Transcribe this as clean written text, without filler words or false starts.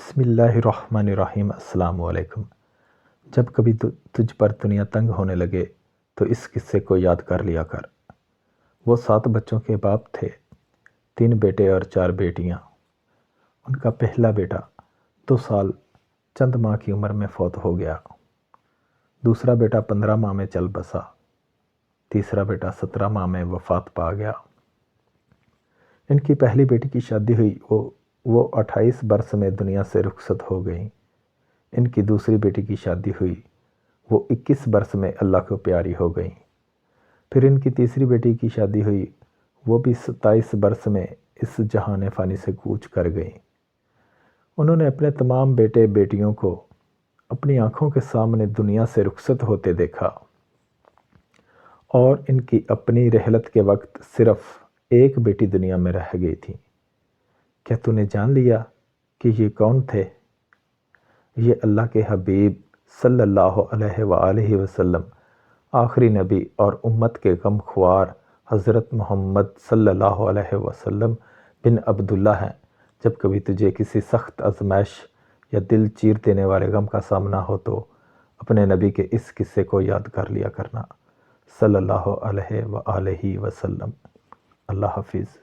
بسم اللہ الرحمن الرحیم۔ السلام علیکم۔ جب کبھی تجھ پر دنیا تنگ ہونے لگے تو اس قصے کو یاد کر لیا کر۔ وہ 7 بچوں کے باپ تھے، 3 بیٹے اور 4 بیٹیاں۔ ان کا پہلا بیٹا 2 سال چند ماہ کی عمر میں فوت ہو گیا۔ دوسرا بیٹا 15 ماہ میں چل بسا۔ تیسرا بیٹا 17 ماہ میں وفات پا گیا۔ ان کی پہلی بیٹی کی شادی ہوئی، وہ 28 برس میں دنیا سے رخصت ہو گئیں۔ ان کی دوسری بیٹی کی شادی ہوئی، وہ 21 برس میں اللہ کو پیاری ہو گئیں۔ پھر ان کی تیسری بیٹی کی شادی ہوئی، وہ بھی 27 برس میں اس جہان فانی سے کوچ کر گئیں۔ انہوں نے اپنے تمام بیٹے بیٹیوں کو اپنی آنکھوں کے سامنے دنیا سے رخصت ہوتے دیکھا، اور ان کی اپنی رحلت کے وقت صرف ایک بیٹی دنیا میں رہ گئی تھی۔ کیا تو نے جان لیا کہ یہ کون تھے؟ یہ اللہ کے حبیب صلی اللہ علیہ وآلہ وسلم، آخری نبی اور امت کے غم خوار حضرت محمد صلی اللہ علیہ وسلم بن عبداللہ ہیں۔ جب کبھی تجھے کسی سخت آزمائش یا دل چیر دینے والے غم کا سامنا ہو تو اپنے نبی کے اس قصے کو یاد کر لیا کرنا، صلی اللہ علیہ وآلہ وسلم۔ اللہ حافظ۔